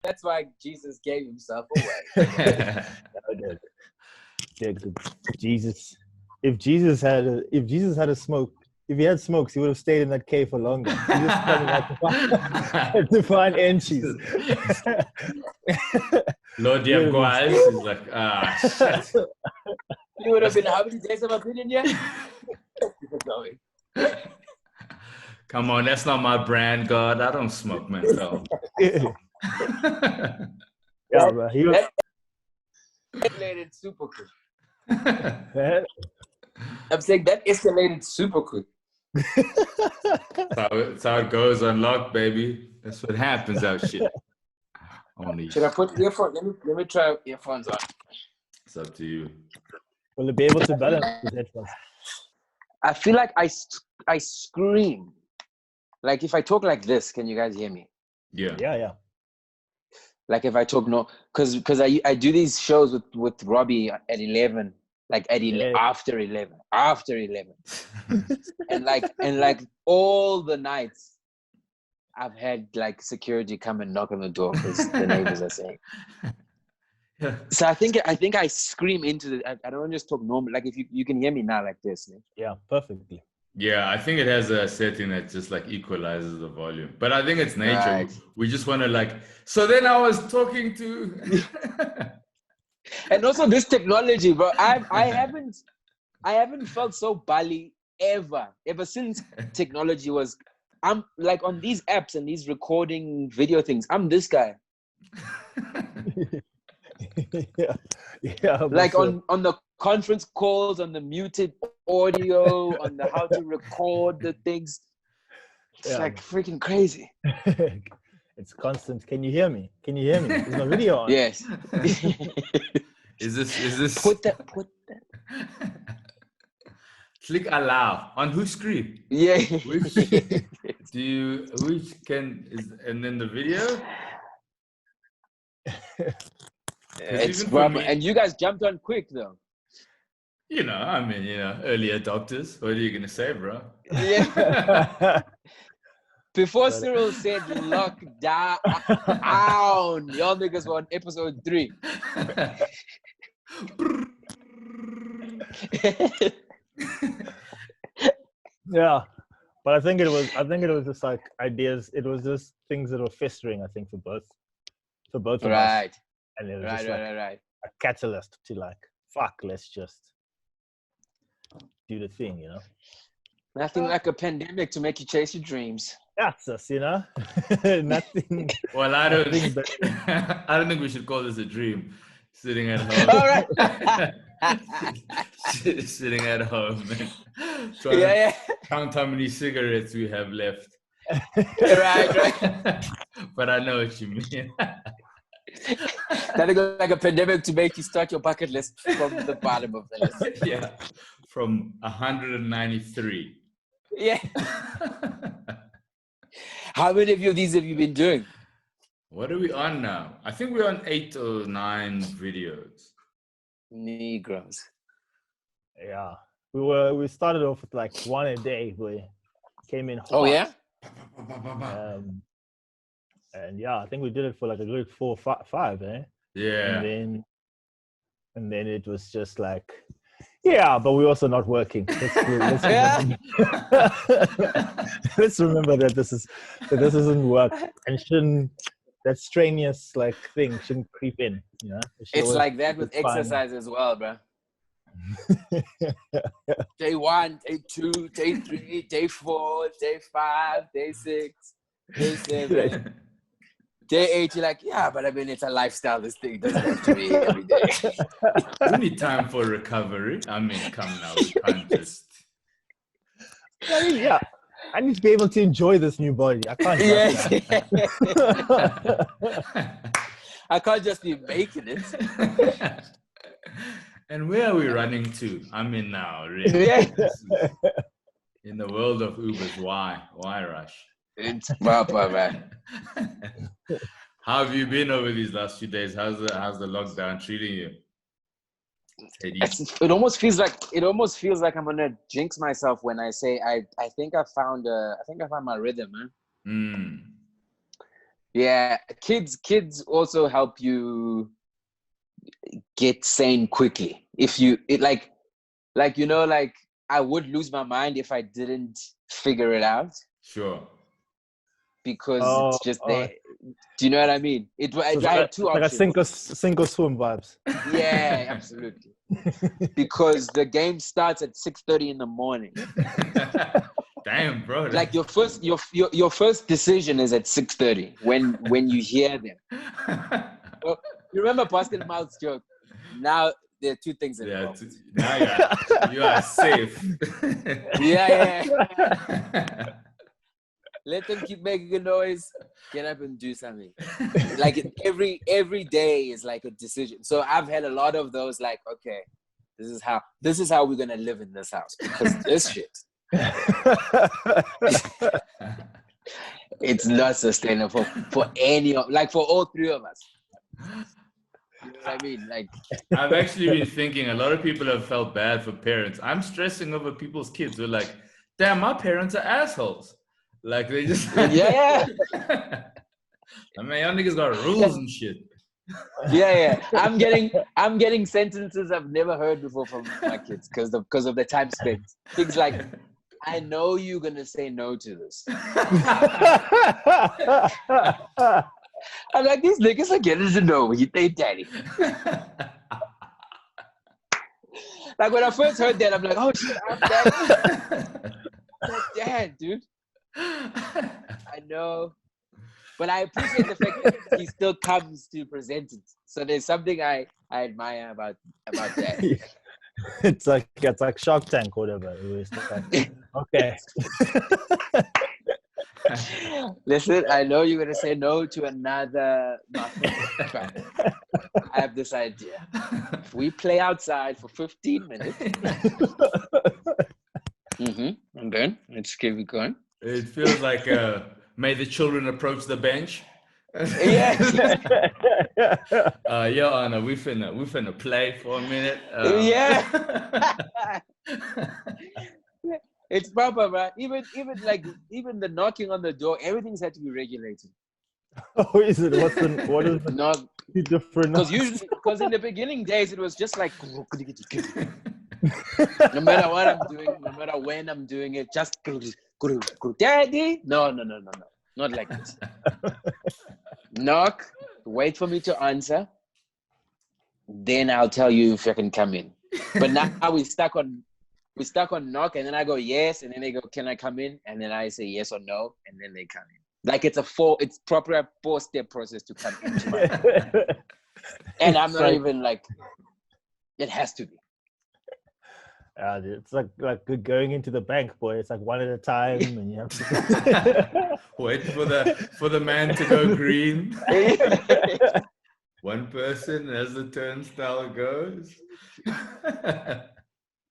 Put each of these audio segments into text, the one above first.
That's why Jesus gave himself away. Dude, Jesus. If Jesus had a smoke, if he had smokes, he would have stayed in that cave for longer. He just coming out to find entries. Lord Diabguaz is like, shit. You would have been how many days of opinion yet? Come on, that's not my brand, God. I don't smoke menthol. Yeah, bro. He was, Escalated super quick. I'm saying that escalated super quick. That's how it goes. Unlocked, baby. That's what happens out shit. Should I put earphones? Let me try earphones on. It's up to you. will it be able to balance with headphones? I feel like I scream. Like if I talk like this, can you guys hear me? Yeah. Like if I talk because I do these shows with Robbie at 11, like at after 11, and like all the nights I've had like security come and knock on the door because the neighbors are saying. Yeah. So I think I scream into the. I don't just talk normal. Like if you can hear me now like this. Nick. Yeah, perfectly. Yeah, I think it has a setting that just like equalizes the volume. But I think it's nature. Right. We just want to like, so then I was talking to... And also this technology, bro. I haven't felt so bally ever since technology was. I'm like on these apps and these recording video things. I'm this guy. yeah. Like on the conference calls, on the muted audio, on the how to record the things. It's like freaking crazy. It's constant. Can you hear me? Is my video on? Yes. Is this Put that. Click allow on whose screen? Yeah. And then the video? It's proper. And you guys jumped on quick though. Early adopters. What are you gonna say, bro? Yeah. Before Cyril said lockdown, y'all niggas were on episode 3. Yeah, but I think it was just like ideas. It was just things that were festering. I think for both of us. Right. And it was just like a catalyst to like, fuck, let's just do the thing, you know. Nothing like a pandemic to make you chase your dreams. That's us, you know. Nothing. Well, I don't think we should call this a dream. Sitting at home. All right. Sitting at home and trying to count how many cigarettes we have left. Right. But I know what you mean. That'll go like a pandemic to make you start your bucket list from the bottom of the list. Yeah, from 193. Yeah. How many of these have you been doing? What are we on now? I think we're on 8 or 9 videos. Negroes. Yeah, we started off with like 1 a day. We came in hot. Oh yeah. And yeah, I think we did it for like a good 4 or 5, eh? Yeah. And then it was just like, yeah, but we're also not working. Let's remember that this doesn't work and that strenuous like thing shouldn't creep in. You know, it's like that with exercise as well, bro. Day 1, day 2, day 3, day 4, day 5, day 6, day 7. Day 8, you're like, yeah, but I mean, it's a lifestyle. This thing doesn't have to be every day. We need time for recovery. I mean, come now, we can't just... I mean, yeah, I need to be able to enjoy this new body. I can't I can't just be making it. And where are we running to? I mean, now, really. In the world of Ubers, why rush? It's proper, man. How have you been over these last few days? How's the lockdown treating you? It almost feels like I'm gonna jinx myself when I say I think I found my rhythm, man. Yeah, kids also help you get sane quickly. If you like I would lose my mind if I didn't figure it out Sure. because it's just there. Do you know what I mean? So I had two like a options. sink or swim vibes. Yeah, absolutely. Because the game starts at 6:30 in the morning. Damn, bro. Like your first decision is at 6:30 when you hear them. Well, you remember Basket Mouth's joke? Now there are two things involved. Now you are safe. Yeah. Let them keep making a noise. Get up and do something. Like every day is like a decision. So I've had a lot of those. Like, okay, this is how we're gonna live in this house because this shit. It's not sustainable for for all three of us. You know what I mean? Like, I've actually been thinking a lot of people have felt bad for parents. I'm stressing over people's kids. They're like, damn, my parents are assholes. Like they just yeah. I mean, y'all niggas got rules and shit. Yeah. I'm getting sentences I've never heard before from my kids because of the time spent. Things like, I know you're gonna say no to this. I'm like, these niggas are getting to know you, they daddy. Like when I first heard that, I'm like, oh shit, I'm daddy. I'm like, dad, dude. I know. But I appreciate the fact that he still comes to present it. So there's something I admire about that. It's like Shark Tank or whatever. It was like, okay. Listen, I know you're gonna say no to another muffin. I have this idea. If we play outside for 15 minutes, and then let's keep it going. It feels like may the children approach the bench. Yeah. Your Honor, we finna play for a minute. Yeah. It's proper, right? Even the knocking on the door, everything's had to be regulated. Oh, is it? What is the Not different? because in the beginning days it was just like no matter what I'm doing, no matter when I'm doing it, just daddy. No, not like this. Knock, wait for me to answer, then I'll tell you if I can come in. But now we stuck on knock, and then I go yes, and then they go, can I come in? And then I say yes or no, and then they come in. Like it's proper 4-step process to come into my home. And I'm not even like, it has to be. It's like going into the bank, boy. It's like one at a time, and you have to wait for the man to go green. One person as the turnstile goes.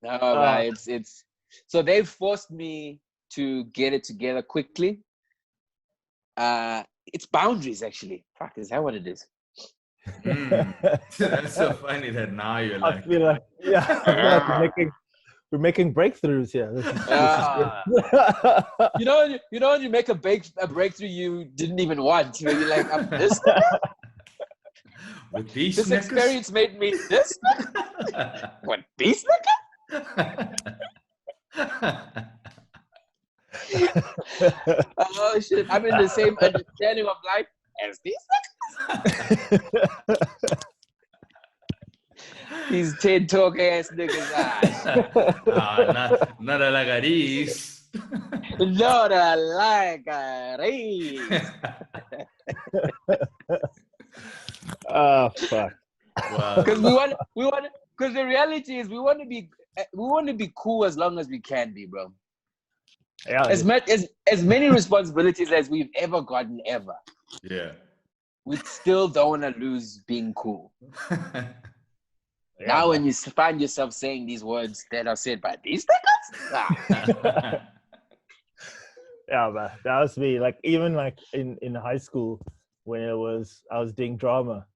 No, it's so they forced me to get it together quickly. It's boundaries, actually. Fuck, is that what it is? That's so funny that now you're like, I feel like we're making breakthroughs here. This is you know when you make a breakthrough you didn't even want. You're like, I'm this. With these this experience made me this. What, these niggas? Oh shit! I'm in the same understanding of life as these niggas. These TED Talk ass niggas. Not a lagaris. Not a lagaris. Oh fuck! Because we want. Because the reality is, we want to be cool as long as we can be, bro. Yeah, as many responsibilities as we've ever gotten, ever. Yeah. We still don't want to lose being cool. Now, when you find yourself saying these words that are said by these niggas, yeah, man, that was me. Like even like in high school when I was doing drama,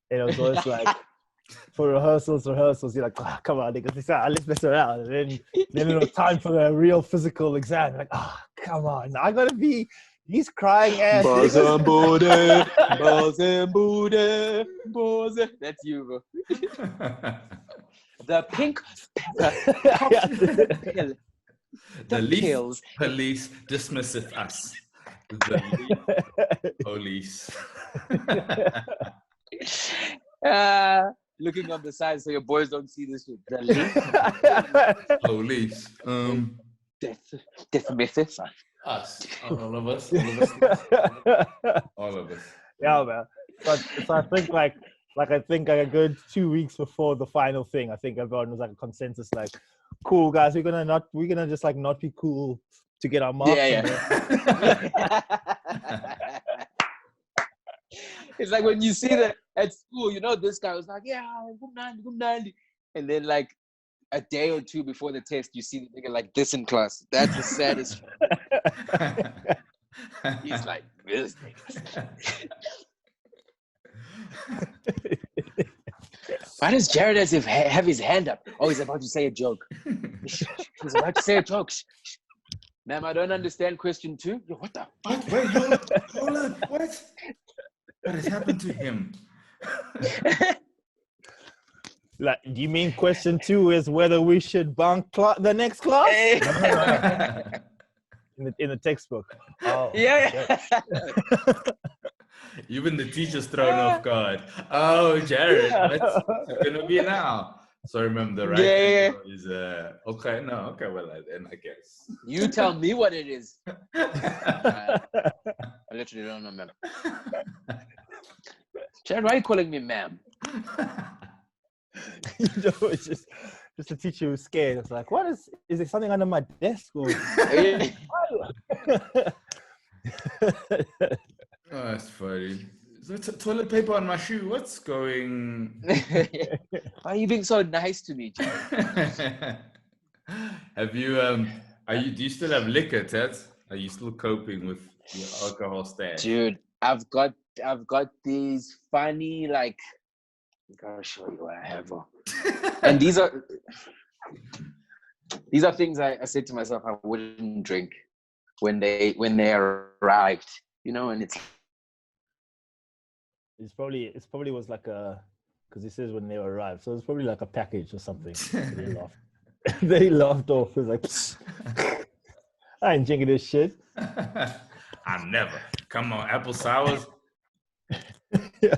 and it was always like. For rehearsals, you're like, oh, come on, niggas, let's mess around. And then it was time for the real physical exam. You're like, oh, come on, I gotta be He's crying ass. Bazambude, Bazambude, Baza. That's you, bro. The pink pepper pill. The leaf pills. police dismisseth us. The leaf police. Looking on the side so your boys don't see this shit. The leaf Police. death methods. Us. All of us. All of us. Yeah, man. But so I think like I think like a good 2 weeks before the final thing, I think everyone was like a consensus, like, cool guys, we're gonna just like not be cool to get our marks. Yeah. It's like when you see that at school, you know, this guy was like, yeah, good 90. And then like a day or two before the test, you see the nigga like this in class. That's the saddest. He's like, this nigga. Why does Jared as if have his hand up? Oh, he's about to say a joke. He's about to say a joke. Ma'am, I don't understand question 2. Yo, what the fuck? Wait, hold on. What? What has happened to him? Like, do you mean question 2 is whether we should bunk the next class? in the textbook. Oh, Yeah. Even the teacher's thrown off guard. Oh, Jared, what's it gonna be now? So remember, right? Yeah. Is okay. No, okay. Well, then I guess You tell me what it is. I literally don't know, ma'am. Jared, why are you calling me ma'am? You know, it's just the teacher who's scared. It's like, what is there something under my desk? Or... Oh, that's funny. There's toilet paper on my shoe. What's going? Why are you being so nice to me, Jared? Have you do you still have liquor, Tats? Are you still coping with your alcohol stash? Dude, I've got these funny, like, I gotta show you what I have. And these are things I said to myself I wouldn't drink when they arrived, you know. And it's probably was like a, because he says when they arrived, so it's probably like a package or something. They laughed. They laughed off. It was like, I ain't drinking this shit. I never. Come on, apple sours. Yeah.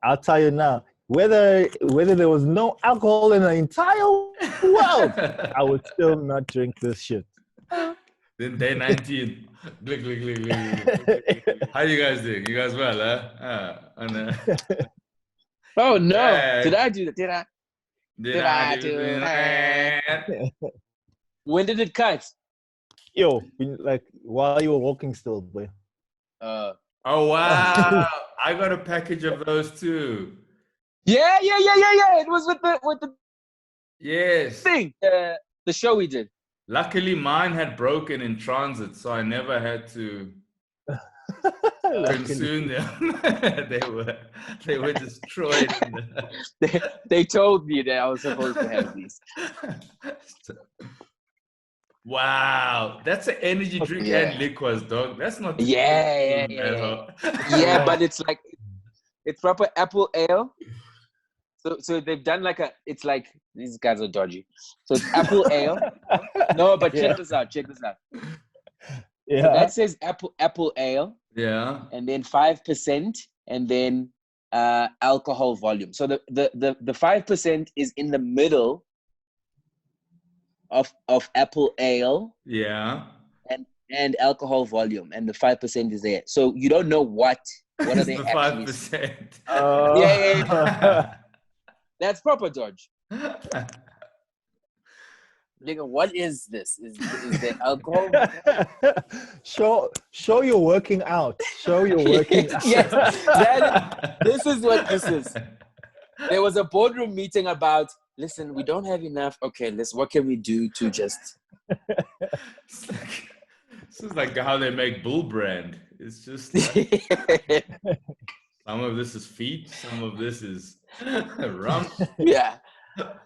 I'll tell you now, whether there was no alcohol in the entire world, I would still not drink this shit. Then day 19. Glick, glick, glick, glick. How you guys doing? You guys well, huh? Oh no! Hey. Did I do that? Did I do that? When did it cut? Yo, like while you were walking still, boy. Oh wow! I got a package of those too. Yeah. It was with the Yes. thing, the show we did. Luckily, mine had broken in transit, so I never had to consume them. they were destroyed. They told me that I was supposed to have these. Wow, that's an energy drink and liquors, dog. That's not. Yeah. Yeah, but it's like it's proper apple ale. So they've done like it's like, these guys are dodgy. So it's apple ale. No, but check this out. Yeah. So that says apple ale. Yeah. And then 5%, and then alcohol volume. So the 5% is in the middle of apple ale. Yeah. And alcohol volume, and the 5% is there. So you don't know what are they the actually 5%. Yeah. That's proper dodge. Nigga, what is this? Is there alcohol? Show you're working out. Show you're working out. Yes, this is what this is. There was a boardroom meeting about, listen, we don't have enough. Okay, what can we do to just... This is like how they make Bull Brand. It's just like, some of this is feet, some of this is rum. Yeah,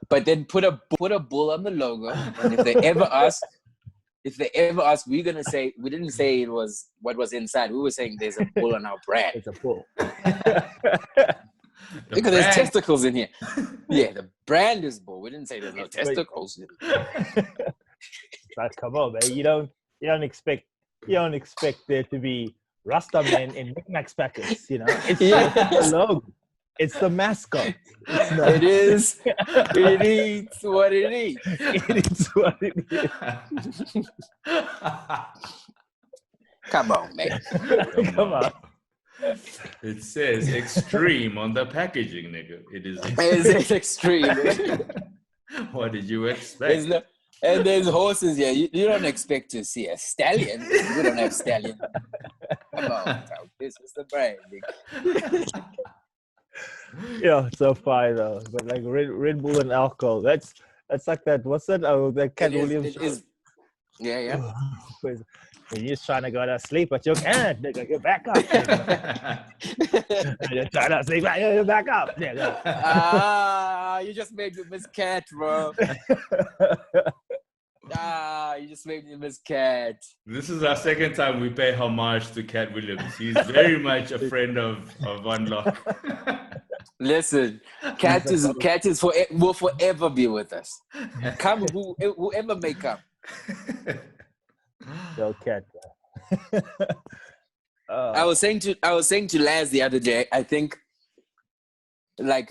but then put a bull on the logo, and if they ever ask, if they ever ask, we didn't say it was what was inside. We were saying there's a bull on our brand. It's a bull. Because there's testicles in here. Yeah, the brand is bull. We didn't say there's no testicles. Like, come on, man. You don't expect there to be Rasta men in knickknacks packets, you know? It's the logo. It's the mascot. It is. It eats what it eats. It is what it is. Come on, man. Come on. It says extreme on the packaging, nigga. It is It's extreme. What did you expect? And there's horses here. You don't expect to see a stallion. We don't have stallion. Come on, this is the brand. Yeah, so fine though. But like Red Bull and alcohol, that's like that. What's that? Oh, that Cat Williams. It is. Yeah. When you're just trying to go to sleep, but you can't. Nigga, get back up. You're trying to sleep, you're back up. Nigga. You just made me miss Cat, bro. You just made me miss Cat. This is our second time we pay homage to Cat Williams. He's very much a friend of Unlock. Listen, Cat will forever be with us. Come, whoever may come. Yo, Cat. I was saying to Laz the other day, I think, like,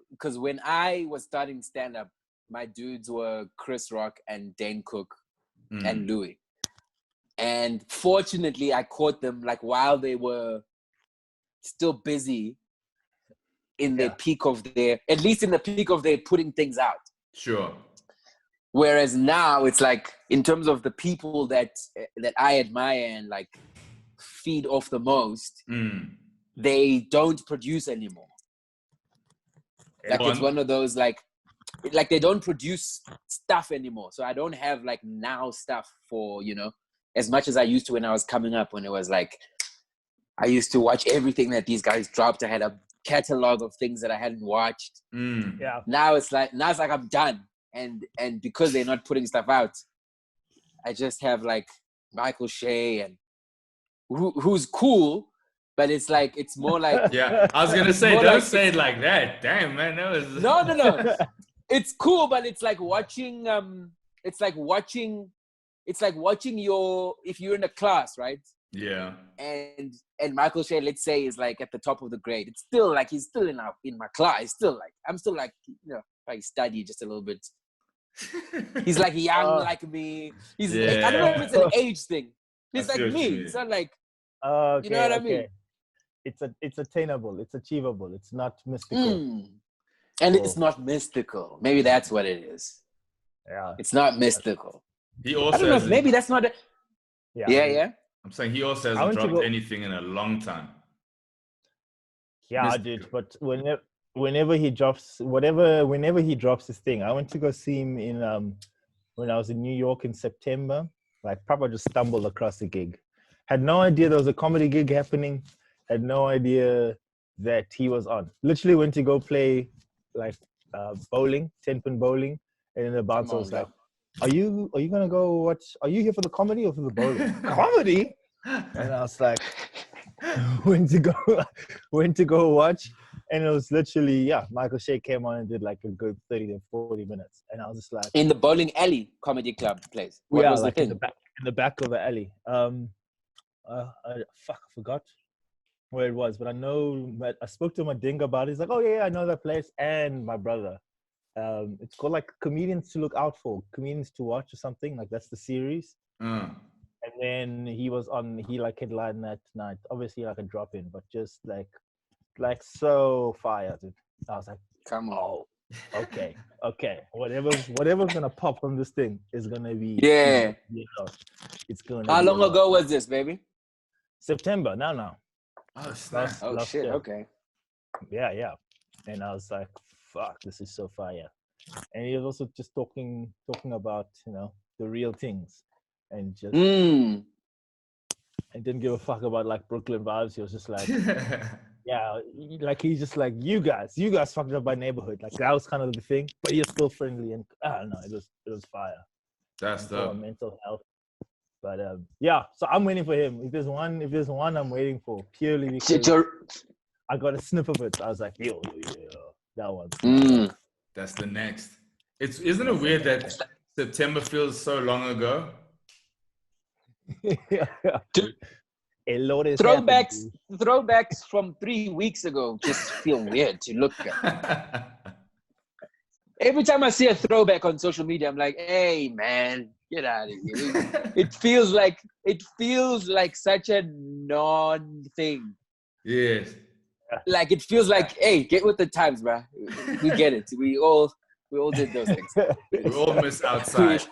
because when I was starting stand up, my dudes were Chris Rock and Dane Cook and Louis. And fortunately, I caught them like while they were still busy in the peak of their, at least in the peak of their putting things out. Sure. Whereas now it's like, in terms of the people that I admire and like feed off the most, they don't produce anymore. Like it's one of those like they don't produce stuff anymore. So I don't have like now stuff for, you know, as much as I used to when I was coming up, when it was like, I used to watch everything that these guys dropped. I had a catalog of things that I hadn't watched. Yeah. Now it's like I'm done. And because they're not putting stuff out, I just have like Michael Shea and who's cool, but it's like, it's more like, yeah, I was gonna say, don't like, say it like that. Damn, man, that was no. It's cool, but it's like watching it's like watching your, if you're in a class, right? Yeah. And Michael Shea, let's say, is like at the top of the grade. It's still like he's still in my class. He's still like, I'm still like, you know, I study just a little bit. He's like young like me. He's like, I don't know if it's an age thing. He's like me. It's not like, okay, you know what I mean? It's attainable. It's achievable. It's not mystical. And it's not mystical. Maybe that's what it is. Yeah. It's not mystical. He also I don't know. Maybe that's not. Yeah. I'm saying he also hasn't dropped anything in a long time. Yeah, I did. But whenever he drops his thing, I went to go see him in when I was in New York in September. Like, probably just stumbled across the gig. Had no idea there was a comedy gig happening. Had no idea that he was on. Literally went to go play like bowling, 10-pin bowling, and then the bouncer was like, Are you gonna go watch? Are you here for the comedy or for the bowling? Comedy? And I was like, went to go watch, and it was literally Michael Shea came on and did like a good 30 to 40 minutes, and I was just like, in the bowling alley comedy club place. What was like the thing? in the back of the alley. I forgot where it was, but I know. I spoke to Madinga about it. He's like, oh yeah, I know that place, and my brother. It's called like Comedians to Look Out For, Comedians to Watch or something, like that's the series. And then he was on, he like headlined that night, obviously like a drop in, but just like so fire, dude. I was like, come on. Okay, whatever's gonna pop from this thing is gonna be, it's gonna. How long ago was this, baby? September. Now. Oh shit. Year. Okay. Yeah. And I was like, fuck, this is so fire. And he was also just talking about, you know, the real things, and just and didn't give a fuck about like Brooklyn vibes. He was just like, like he's just like, you guys fucked up my neighborhood. Like that was kind of the thing, but he was still friendly, and I don't know, it was fire. That's for dope. mental health. But yeah, so I'm waiting for him. If there's one I'm waiting for, purely because I got a sniff of it. I was like, yo, that one. That's the next. Isn't it weird that September feels so long ago? Throwbacks from 3 weeks ago just feel weird to look at. Every time I see a throwback on social media, I'm like, hey man, get out of here. It feels like such a non-thing. Yes. Like it feels like, hey, get with the times, bro. We get it. We all did those things. We all miss outside.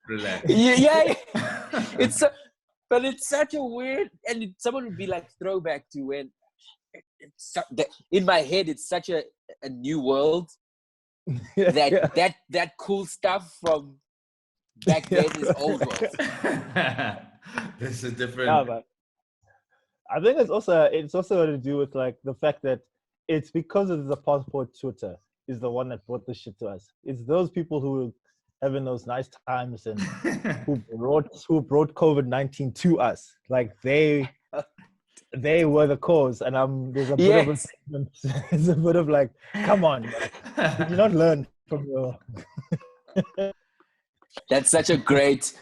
Relax. Yeah. But it's such a weird, and someone would be like throwback to when in my head it's such a new world. that cool stuff from back then is old world. This is different. Yeah, but I think it's also got to do with like the fact that it's because of the passport Twitter is the one that brought this shit to us. It's those people who were having those nice times and who brought COVID-19 to us. Like they were the cause, and there's a bit of there's a bit of like, come on, did you not learn from your? That's such a great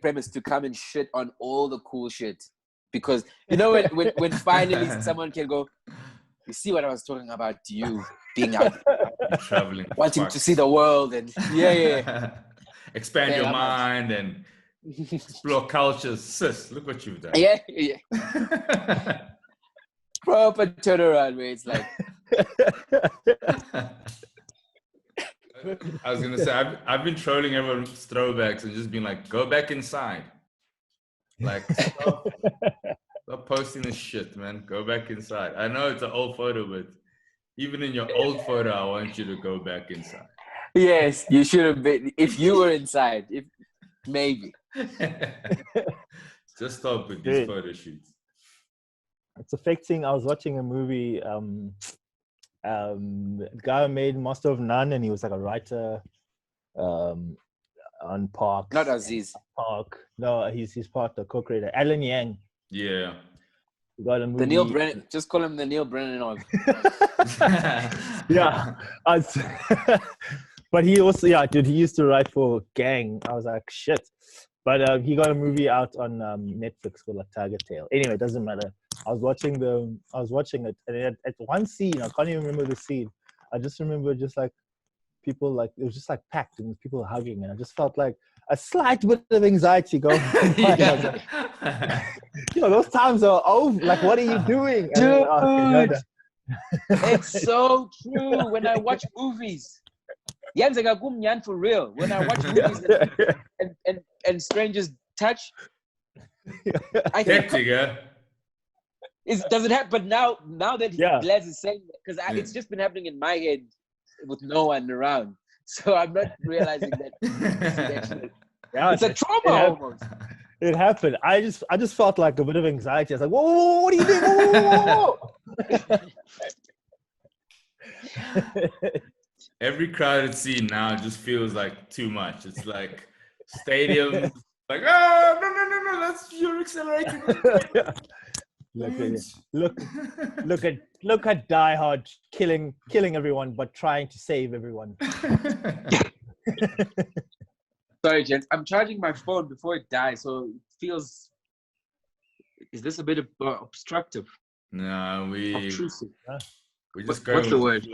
premise to come and shit on all the cool shit, because you know when finally someone can go, you see what I was talking about, you being out traveling, wanting to see the world, and expand your mind and explore cultures. Sis, look what you've done. Yeah. Proper turnaround where it's like. I was gonna say I've been trolling everyone's throwbacks and just being like, go back inside. Like stop posting this shit, man. Go back inside. I know it's an old photo, but even in your old photo, I want you to go back inside. Yes, you should have been if you were inside. If maybe. Just stop with these photo shoots. It's affecting. I was watching a movie. The guy who made Master of None, and he was like a writer on Park. Not Aziz. Park. No, he's part of the co-creator. Alan Yang. Yeah. He got a movie. The Neil Brennan. Just call him the Neil Brennan of. Yeah. But he also, dude, he used to write for Gang. I was like, shit. But he got a movie out on Netflix called like Tiger Tail. Anyway, it doesn't matter. I was watching it, and at one scene, I can't even remember the scene. I just remember just like people, like it was just like packed and people hugging, and I just felt like a slight bit of anxiety going. Those times are over. Like, what are you doing, dude? It's so true. When I watch movies, for real. When I watch movies and strangers touch, I think. Does it happen? But now that Glaz is saying that, because it's just been happening in my head with no one around, so I'm not realizing that. It's a trauma almost. It happened. I just felt like a bit of anxiety. I was like, whoa, what are you doing? Whoa. Every crowded scene now just feels like too much. It's like stadium, like no, you're accelerating. Look at Die Hard killing everyone, but trying to save everyone. Sorry, gents. I'm charging my phone before it dies, so it feels. Is this a bit of obstructive? No, obtrusive. We just go. What's the word?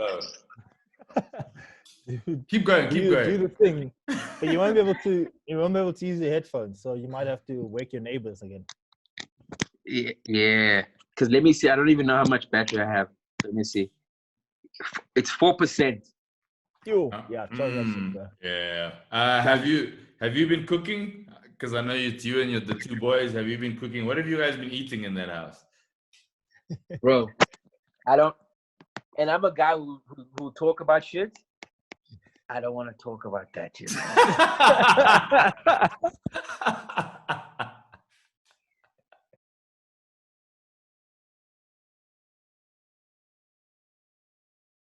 Dude, keep going. Do the thing, but you won't be able to use your headphones, so you might have to wake your neighbors again. Yeah. Because let me see. I don't even know how much battery I have. Let me see. It's 4%. Yeah. Yeah. Have you been cooking? Because I know it's you and the two boys. Have you been cooking? What have you guys been eating in that house? Bro, I don't. And I'm a guy who talk about shit. I don't want to talk about that,